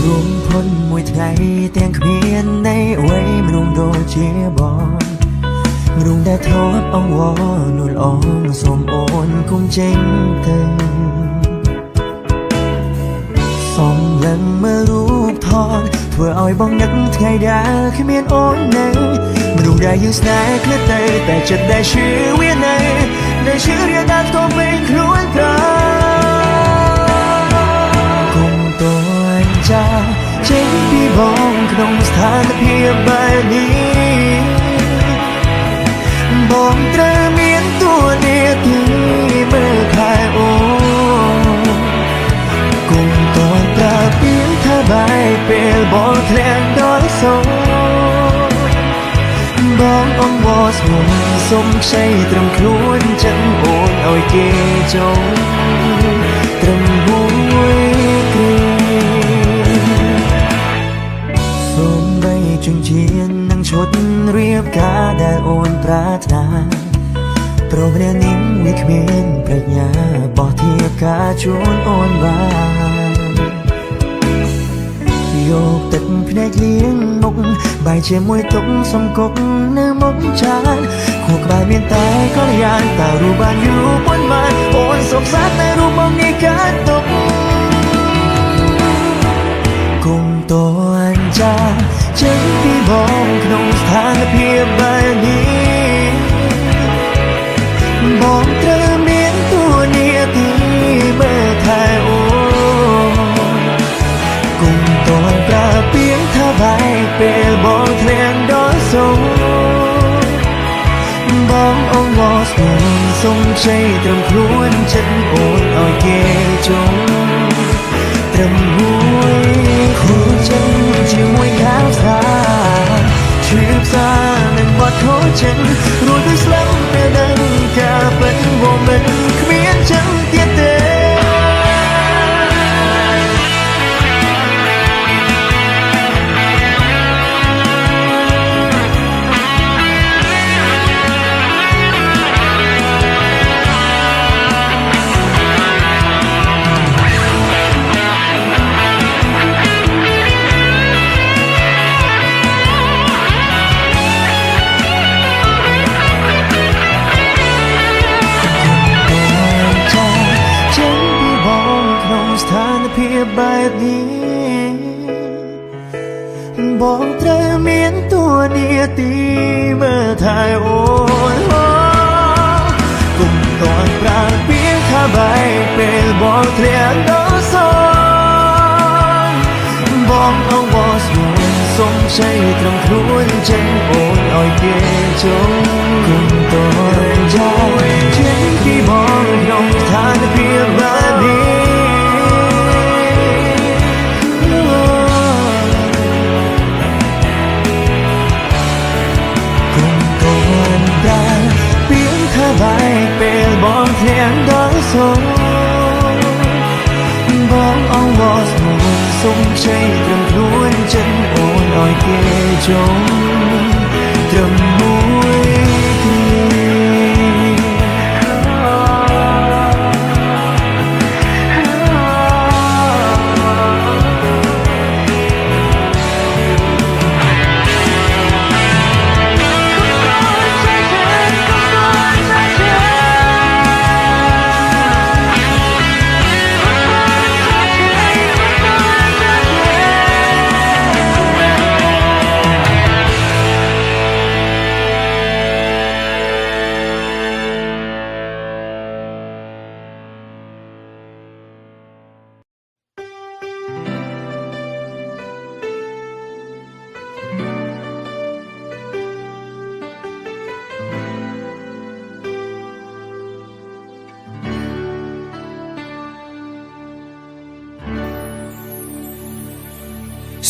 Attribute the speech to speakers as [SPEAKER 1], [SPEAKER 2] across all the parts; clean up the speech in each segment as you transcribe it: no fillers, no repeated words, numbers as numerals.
[SPEAKER 1] រួមพ้นមួយថ្ងៃទាំងគ្មាននៃអ្វីមនុស្សដូចជាបងមនុស្សដែលធ្លាប់អង្វរនួលអងសូមអូនគុំចេញទៅសូមឡើងមើលរូបថតធ្វើឲ្យបងនឹកថ្ងៃដែលគ្មានអូននៅមនុស្សដែលយើងស្នេហ៍គ្នាទៅតែចិត្តដែលឈឺវានៅដែលឈឺរៀនដល់ទៅវិញខ្លួនប្រាគុំតួអញ្ចាចេញពីបងក្នុងស្ថានភាពបែបនេះបងត្រូវមានតួនាទីមើលថែអូនគុំតើប្រើពាក្យថាបាយពេលបងធ្លាក់ដល់សូនបងអង្វរស្មុំសុំខ្ចីត្រឹមខ្លួនចឹងអូនឲ្យគេចង់ត្រឹមមួយគ្រាសូមបីជញ្ជាននឹងឈុតរៀបការដែលអូនប្រាថ្នាព្រោះព្រះនាងនេះគ្មានប្រាជ្ញាបោះធៀបការជូនអូនបានយកទឹកភ្នែកលៀងមុខបាយជាមួយទុកសំគុកនៅមុខចានខួរក្បាលមានតែកល្យានតើរូបបានយូរប៉ុន្មានអូនសុខសាន្តតែរូបបងនេះកើតទុកគុំតើអញ្ចាចេញពីបងក្នុងស្ថានភាពបែបនេះបងត្រូវមានតួនាទីមើលថែអូនគុំតន់ប្រើពាក្យថាបាយពេលបងធ្លាក់ដល់សូនបងអង្វរស្មុំសុំខ្ចីត្រឹមខ្លួនចិត្តអូនឲ្យគេចង់ត្រឹមមួយខួរចិត្តជាមួយខាងស្រាឈឺផ្សានឹងបាត់ខូចចិត្តរួចទៅស្លាប់ពេលដឹងការពិតវាមិនគ្មានចឹងទៀតទេភាពបែបនេះបងត្រូវមានតួនាទីមើលថែអូនគុំតន់ប្រើពាក្យថាបាយពេលបងធ្លាក់ដល់សូនបងអង្វរស្មុំសុំខ្ចីត្រឹមខ្លួនចេញអូនឲ្យគេចង់គុំតន់ជួយចេញពីបងក្នុងស្ថានភាពបែបនេះបាយពេលបងធ្លាក់ដល់សូនបងអង្វរស្មុំសុំខ្ចីត្រឹមខ្លួនចិត្តអូនឲ្យគេចង់ត្រឹមមួយគ្រា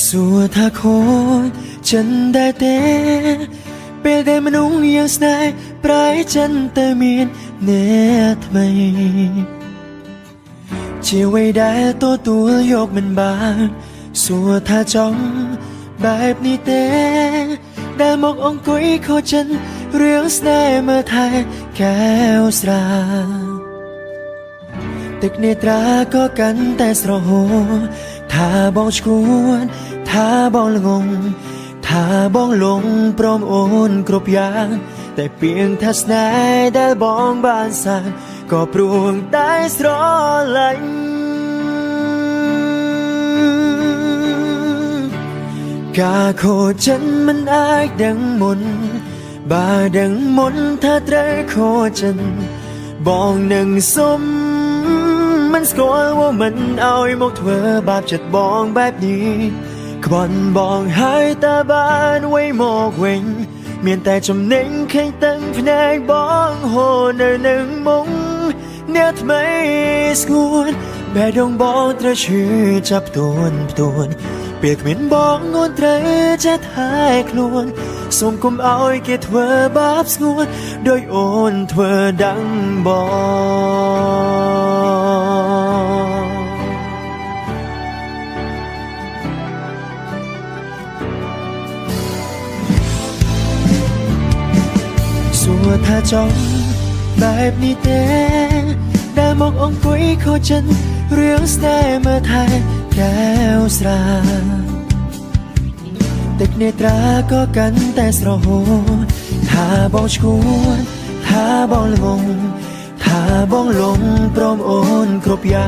[SPEAKER 1] សួរថាខូចចិនដែរទេពេលដែលមនុស្សយ៉ាងស្នេហ៍ប្រែចិនទៅមានអ្នកថ្មីជាអ្វីដែលទទួលយកមិនបានសួរថាចង់បែបនេះទេដែលមកអង្គុយខូចចិនរឿងស្នេហ៍មើលថែកែវស្រា ตึกเนตราก็กันแต่สระโหถ้าบ้องชวนถ้าบ้องละงงถ้าบ้องลงพร้อมโอนกรบยางแต่เพียงทัศนายได้บ้องบานสานก็ปรุงใต้สระไหลกาโคฉันมันอายดังมนบาดังมนถ้าเตรโคฉันบ้องหนึ่งสมมันสกอว่ามันเอาไอ้มกเธอบาปจัดบ้องแบบนี้ขบอนบ้องหายตาบานไว้หมอกเวงเมียนแต่จำเน่งแข่งตั้งแผนกบ้องโหเนอหนึ่งมงเนื้อทำไมสกุลแม่ดงบ้องตระชื่อจับตัวนเปียกเหม็นบ้องงอนเตรจะทายคลวนส่งกุมเอาไอ้เกตเธอบาปสกุลโดยโอนเธอดังบ้องสัวถ้าจ้องแบบนี้เต้ได้มององกุยโคจันเรื่องสแตมาไทยแก้วสราตึกเนตราก็กันแต่สระโหถ้าบ้องชวนถ้าบ้องละงงถ้าบ้องลงพร้อมโอนครบยา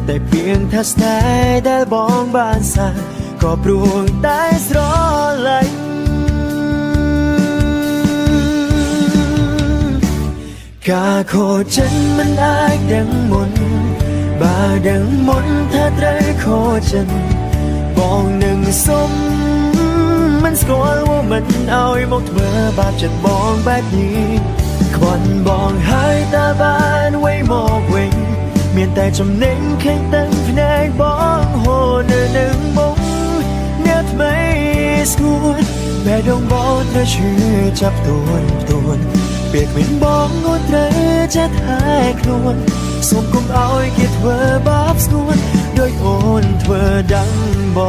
[SPEAKER 1] แต่เพียงทัศนายได้บ้องบานสานก็ปรุงใต้สระไหลกาโคฉันมันอายดังมนบาดังมนถ้าเตรโคฉันบ้องหนึ่งสมมันสกอว่ามันเอาไอ้มกเธอบาปจัดบ้องแบบนี้ขบอนบ้องหายตาบานไว้หมอกเวงเมียนแต่จำเน่งแข่งตั้งแผนกบ้องโหเนอหนึ่งมงเนื้อทำไมสกุลแม่ดงบ้องเธอชื่อจับตัวนเปียกเหม็นบ้องงดเธอจะทายคลวนส่งกุมเอาไอ้เกตเธอบาปสกุลโดยโอนเธอดังบ้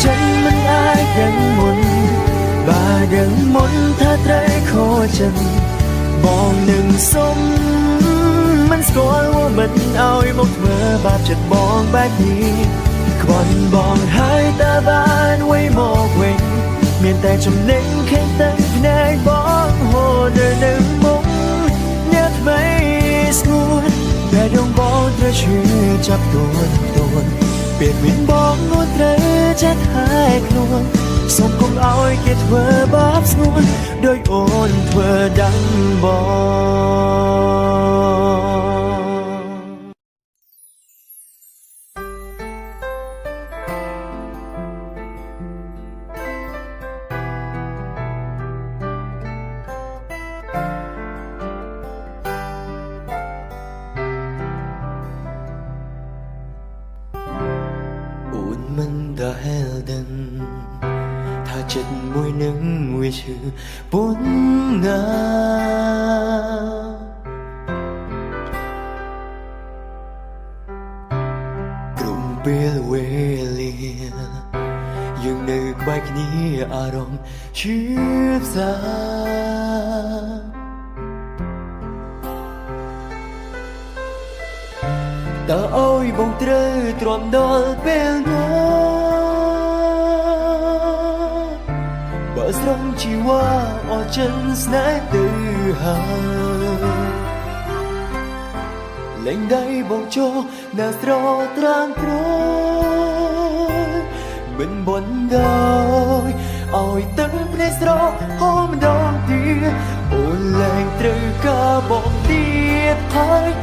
[SPEAKER 1] ฉันมันอายดังมนบาดังมนถ้าเตรโคฉันบ้องหนึ่งสมมันสกอว่ามันเอาไอ้มกเธอบาปจัดบ้องแบบนี้ขบอนบ้องหายตาบานไว้หมอกเวงเมียนแต่จำเน่งแข่งตั้งแผนกบ้องโหเนอหนึ่งมงเนื้อทำไมสกุลแม่ดงบ้องเธอชื่อจับตัวนเปียกเหม็นบ้องงดเธอจะทายคลวนส่งกุมเอาไอ้เกตเธอบาปสกุลโดยโอนเธอดังบ้องมันđã đần tha chất môi nắng về chữ bốn ngà cùng bê về lia nhưng nơi bạch ní à rong chứa ra ta ôi bông trời tròn đôi bên đó bờ sông chỉ qua ở chân snái tự hào lên đây bông cho na sro trang trôi mình buồn đôi ôi tấn plei sro hôm đón tia ôn lên từ ca bông tia thái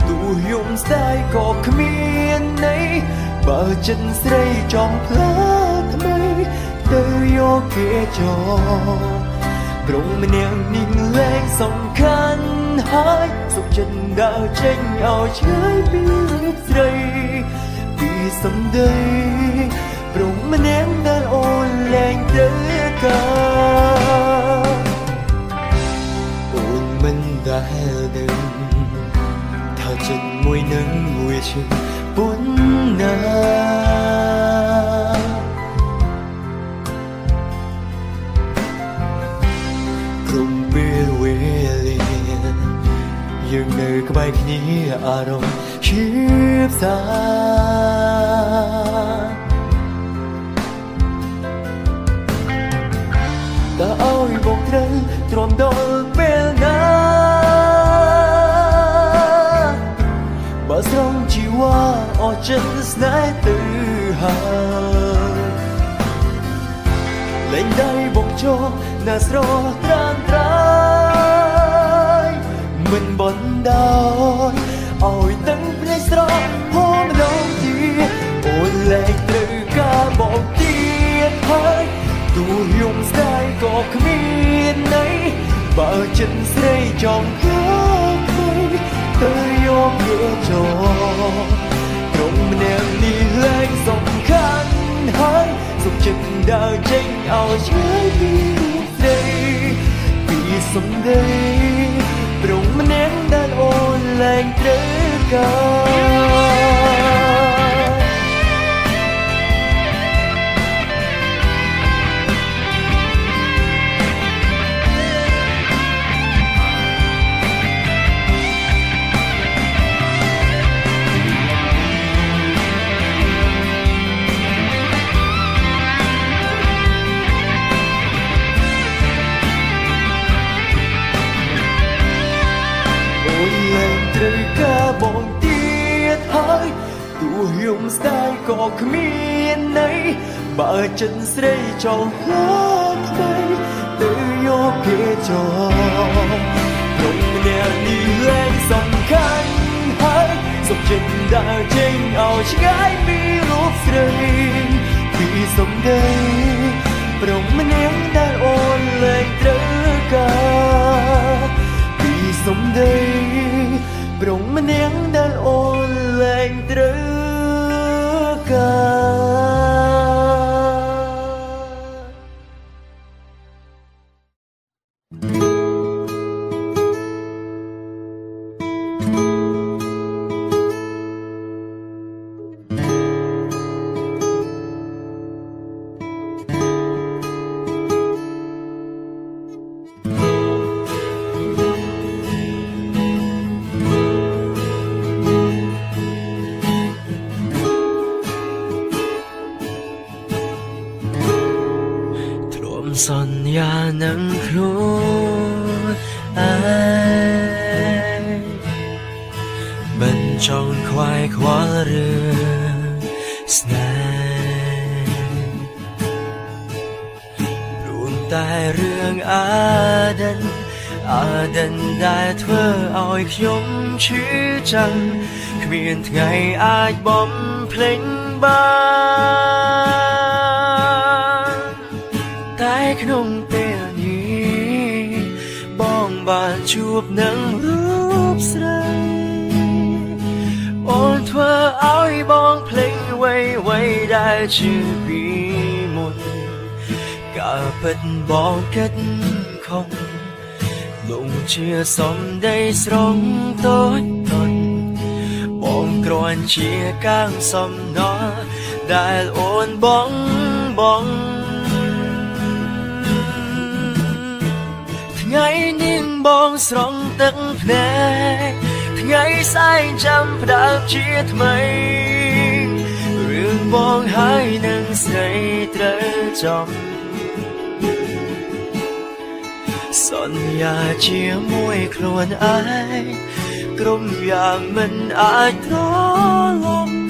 [SPEAKER 1] tu yum sai có miền này bờ chân say trong lá mây từ yo kia cho ตรงมันยังนิ่งแรงสำคัญ hai dục chân đã tranh ao trái biết dây vì sống đây rung mà ném đã ôn lạnh tới cả ôn mình đã đừng thao chân môi nắng mùi chừng bốn na rung bê quê liềnยังเนยก็ไปแค่นี้อารมณ์ชีพสาแต่เอาอีบอกเธอตรอมดอลเป็นนาบาสรองจีว่าออจันสไนตื่อหาเล่นได้บอกโจน่าสรอตรานตรายmình bận đau ôi tấn plei stra hôm đâu đi ôi lệ từ cả bọn tiên hơi tu dùng sai có miền này vợ chân xây trong góc mây tới yom nghĩa trò trong nèm đi lên dòng khăn hơi dùng chân đã tranh ao trái tim đây vì sống đây rung mà ném đã ôn lạnh tới cả bọn tiết hơi tu dùng sai có miền này bà chân xây trong lớp đây tự do kia cho không nè đi lên dòng khăn hơi dòng chân đã trên ao trái vì lúc rơi vì sống đây rộng nén đã ôn lên trở cả vì sống đây rung mà nén đã ôn lạnh trở cả son ya nắng khô ai bên trong khoai khóa rừng snai luôn tai rương Adenได้เธอเอาอีกยมชื่อจังเวียนไงอาจบ่มเพลงบ้านแต่ขนมเปรี้ยวนี้บ้องบานจูบหนังรูปใสอ่อนเธอเอาอีบ้องเพลงไว้ได้ชื่อปีมุนกะเป็ดบ้องkết không lụng chia xóm đây sóng tối tận bóng còn chia càng xóm nó đại ôn bóng ngày nín bóng sóng tất nè ngày sai trăm đã chia mây riêng bóng hai nâng say trở trong son ya chia môi khuôn ai cùng ya mình ai đó lòng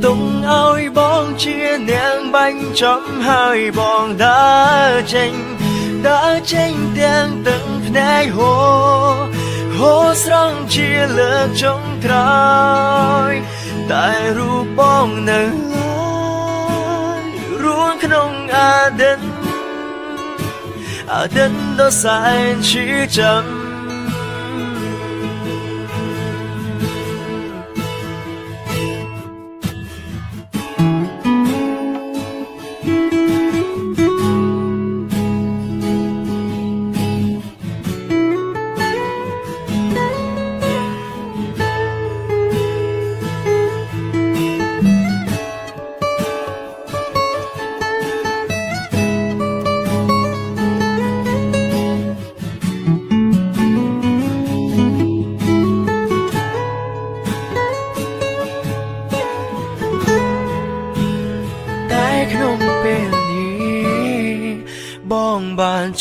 [SPEAKER 1] tung áo bóng chia nén bánh chấm hai bóng đã tranh tiếng từng này hồ sóng chia lược trong trời tại ru bóng nâng ruộng không Aden đó sai chỉ chậm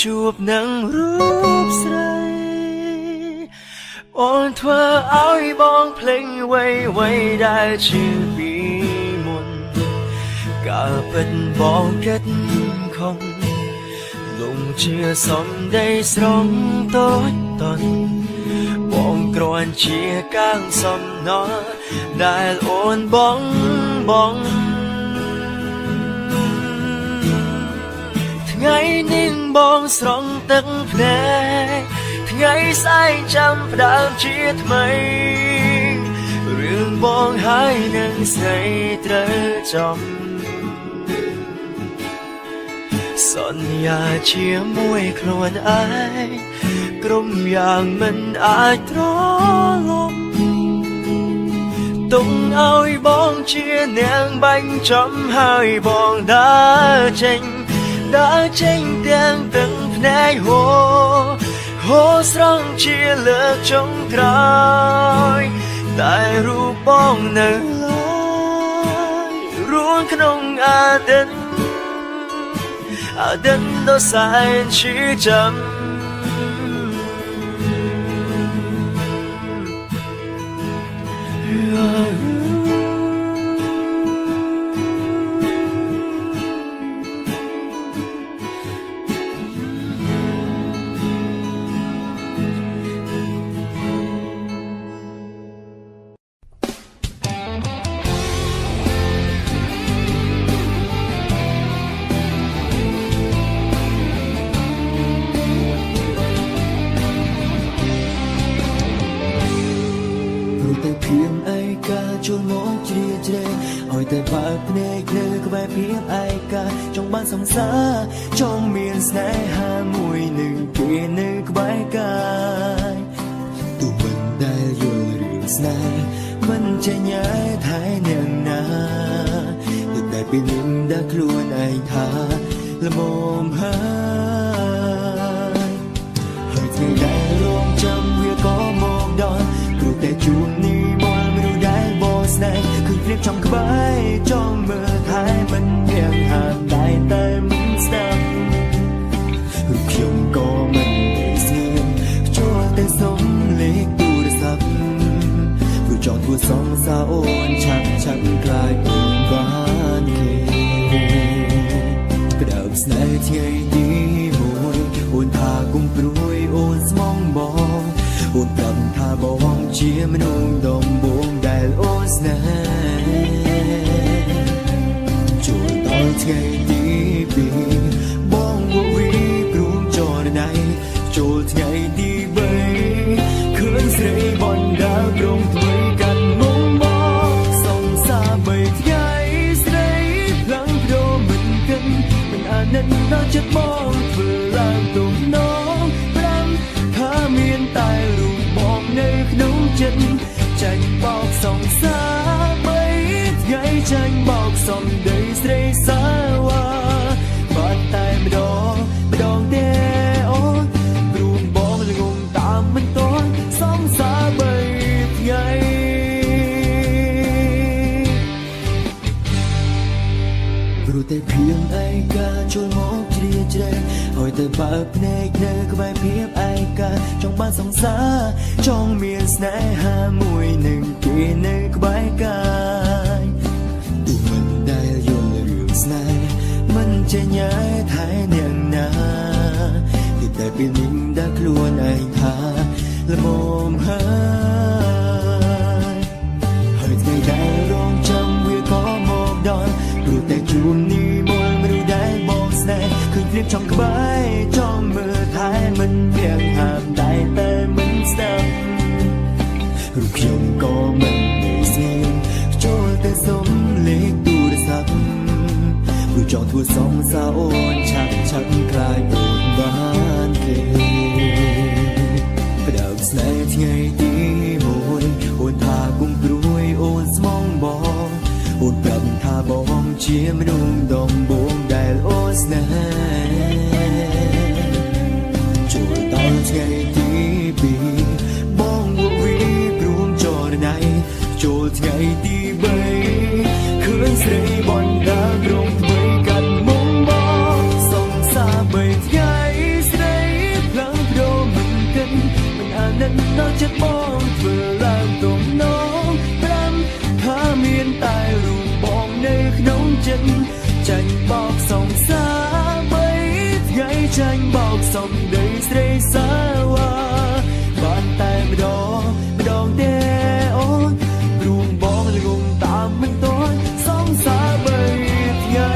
[SPEAKER 1] ជួបនឹងរូបស្រីអូនធ្វើឲ្យបងភ្លេចអ្វីដែលជាពីមុនកាលពិតបងគិតខំលងជាសំដីស្រងតូចតន់បងគ្រាន់ជាកាំងសំណល់ដែលអូនបងថ្ងៃនេះបងស្រង់ទឹកភ្នែកថ្ងៃស្អែកចាំផ្ដើមជាថ្មីរឿងបងហើយនឹងស្រីត្រូវចំសន្យាជាមួយខ្លួនឯងក្រុមយ៉ាងមិនអាចត្រឡប់ទុំឲ្យបងជានាងបាញ់ចំហើយបងដើរចេញទាំងទឹកភ្នែកហូរស្រង់ជាលើកចុងក្រោយតែរូបបងនៅឡើយរួនក្នុងអាទិនដ៏សែនឈឺចាំចូលមកជ្រាជ្រែងឲ្យតែបើកភ្នែកនៅក្បែរភាពឯកាចង់បានសង្សារចង់មានស្នេហាមួយនឹងគេនៅក្បែរកាយទូមិនដែលយល់រឿងស្នេហ៍មិនចេញឯថែអ្នកណាទឹកតែពីនឹងដែលខ្លួនឯងថាល្មមហើយថ្ងៃដែលរងចាំវាក៏មកដល់ព្រោះតែជួបនេះស្នេហ៍គឺព្រៀបចំក្បែរចង់មើលថែមិនមានហាមតែមិនស្ដាប់រូបខ្ញុំក៏មិនស្ងៀមចូលតែសុំលេខទូរស័ព្ទព្រោះចង់ធ្វើសងសាអូនឆាប់ខ្លាយអូនបានគេក្តៅស្នេហ៍ថ្ងៃទីមួយអូនថាគុំព្រួយអូនស្មងបងអូនប្រាប់ថាបងជាមនុស្សដំបូងដែលអូនស្នេហ៍ចូលដល់ថ្ងៃទីពីរបងវីព្រមចរណៃចូលថ្ងៃទី3ឃើញស្រីបណ្ដាព្រមធ្វើកាន់មុំមកសងសា3ថ្ងៃស្រីផ្លាំងព្រមមិនកិនមិនអាណិតដល់ចិត្តបងធ្វើឡើងទំនង5ថាមានតែរូបបងនៅក្នុងចិត្តចាញ់បោកសងសា3ថ្ងៃចាញ់បោកសំដីស្រីសាវ៉ាបាត់តែម្ដងទេអូនព្រោះបងល្ងងតាមមិនតន់សងសា3ថ្ងៃព្រោះតែព្រៀងឯកាចូលមកជ្រាជ្រែងឲ្យតែបើកភ្នែកនៅក្បែរភាពឯកាចង់បានសង្សារចង់មានស្នេហាមួយនឹងគេនៅក្បែរកាយទូមិនដែលយល់រឿងស្នេហ៍មិនចេញឯថែអ្នកណាទីតែពីនឹងដែលខ្លួនឯងថាល្មមហើយថ្ងៃដែលរងចាំវាក៏មកដល់ព្រោះតែជួបនេះមកមនុស្សដែលបងស្នេហ៍ឃើញព្រៀបចំក្បែរចង់មើលថែមិនវាងហាមតែមិនស្ដាប់រូបខ្ញុំក៏មិនស្ងៀមចូលតែសុំលេខទូរស័ព្ទព្រោះចង់ធ្វើសងសាអូនឆាប់ខ្លាយអូនបានគេផ្ដើមស្នេហ៍ថ្ងៃទី1អូនថាគុំព្រួយអូនស្មងបងអូនប្រាប់ថាបងជាមនុស្សដំបូងដែលអូនស្នេហ៍ចូលដល់ថ្ងៃទី2បងវីព្រមចរណៃចូលថ្ងៃទី3ឃើញស្រីបណ្ដាព្រមធ្វើកាន់មុំមកសងសា3ថ្ងៃស្ នឹងនៅចិត្តបងធ្វើឡើងទំនង5ថាមានតែរូបបងនៅក្នុងចិត្តចាញ់បោកសងសាបីថ្ងៃចាញ់បោកសំដីស្រីសាវ៉ាបានតែម្ដងទេអូនរូបបងលងតាមមិនតន់សងសាបីថ្ងៃ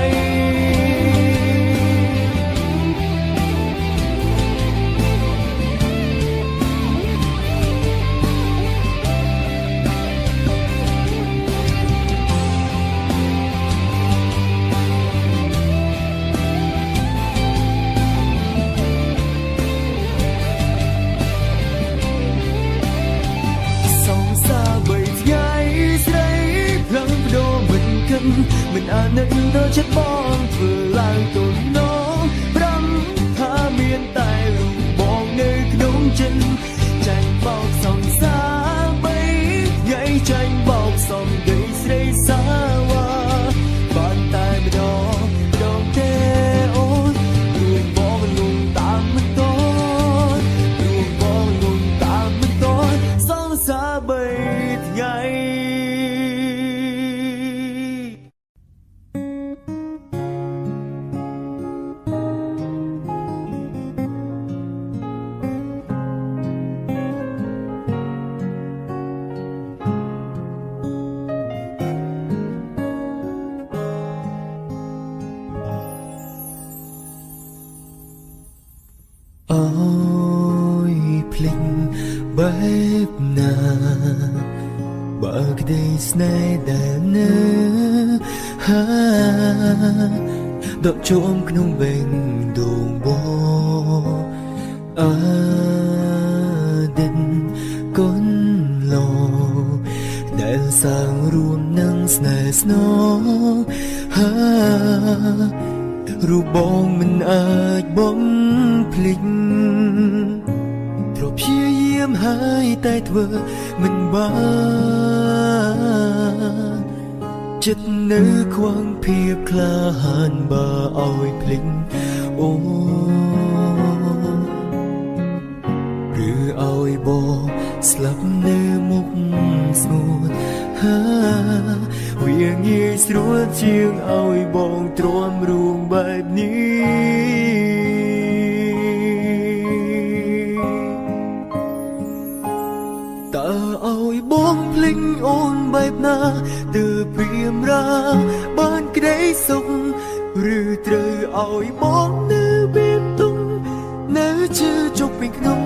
[SPEAKER 1] មិនអាណិតដល់ចិត្តបងធ្វើឡើងទំនង5ថាមានតែរូបបងនៅក្នុងចិត្តចាញ់បោកសងសាបីថ្ងៃចាញ់បោកសំដីស្រីសាវ៉ាបានតែម្ដងទេអូនរូបបងលងតាមមិនតន់រូបបងលងតាមមិនតន់សងសាបីថ្ងៃអូយភ្លេចបែបណាបើក្តីស្នេហ៍ដែលនៅហាដកជុំក្នុងបេងដងបអដិនកូនឡោដែលសាងរួមនឹងស្នេហ៍ស្នងហារូបបងមិនអាចបំភ្លេចទ្រព្យាយាមហើយតែធ្វើមិនបានចិត្តនៅខ្វងភាពក្លាហានបើឲ្យភ្លេចអូឬឲ្យបងស្លាប់នៅមុខស្ងួតវាងាយស្រួលជាងឲ្យបងទ្រាំរួងបែបនេះតើឲ្យបងភ្លេចអូនបែបណាទើបព្រាមរាបានក្តីសុខឬត្រូវឲ្យបងនៅបែបទុំនៅជឿចុកពេញក្នុង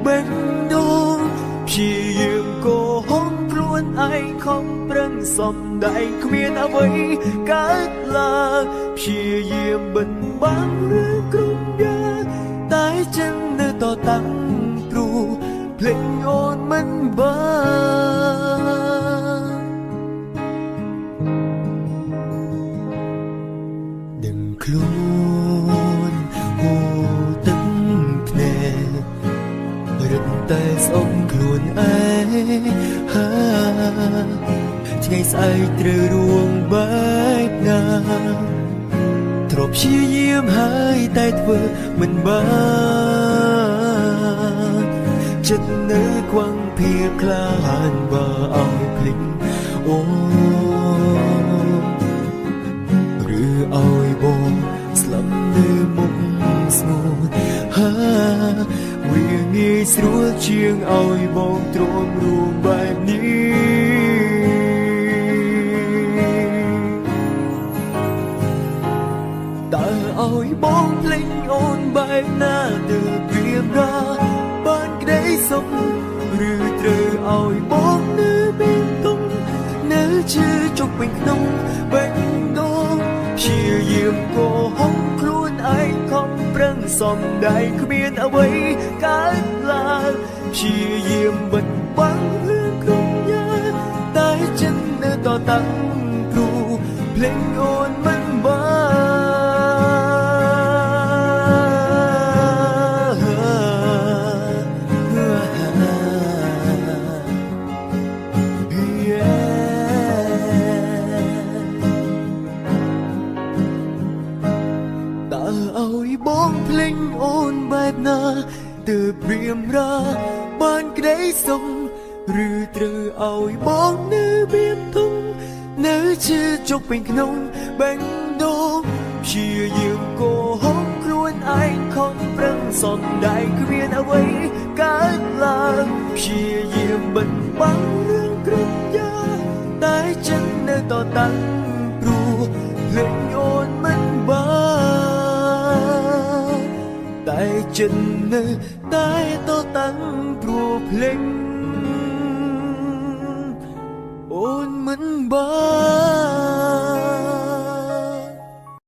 [SPEAKER 1] បេះដូងព្យាយាមកោហំខ្លួនឯងខំប្រឹងសំដែងគ្មានអ្វីកើតឡើងព្យាយាមបិទបាំងរឿងគ្រប់យ៉ាងតែចឹងនៅតតាំងព្រោះភ្លេចអូនមិនបានដឹងខ្លួនហូរទឹកភ្នែករឹតតែស្អប់ខ្លួនឯងថ្ងៃស្អែកត្រូវរួងបែបណាទ្រព្យព្យាយាមហើយតែធ្វើមិនបានចិត្តនៅខ្វងភាពក្លាហានបើឲ្យភ្លេចអូឬឲ្យបងស្លាប់នៅមុខស្ងួតវាងាយស្រួលជាងឲ្យបងទ្រាំរួងបែបនេះតើឲ្យបងភ្លេចអូនបែបណាទើបព្រាមរាបានក្តីសុខឬត្រូវឲ្យបងនៅបេះដូងនៅជឿចុកពេញក្នុងបេះដូងព្យាយាមកោហំខ្លួនឯងខំប្រឹងសំដែងគ្មានអ្វីកើតឡើងព្យាយាមបិទបាំងរឿងគ្រប់យ៉ាងតែចិត្តនៅតតាំងព្រោះភ្លេចអូនមិនបានតើឲ្យបងភ្លេចអូនបែបណាទើបព្រាមរាបាន ក្តីសុំឬត្រូវឲ្យបងនៅបៀមធំនៅឈឺជុកពេញក្នុងបេះដូងព្យាយាមកោហុកខ្លួនឯងខំប្រឹងសន្តែគ្មានអ្វីកើតឡើងព្យាយាមបិទបាំងរឿងក្រឹមយ៉ាងតែចិត្តនៅតតាំងព្រោះភ្លេចអូនមិនបានតែចិត្តនៅតែតតាំងព្រោះភ្លេចអូនមិនបាន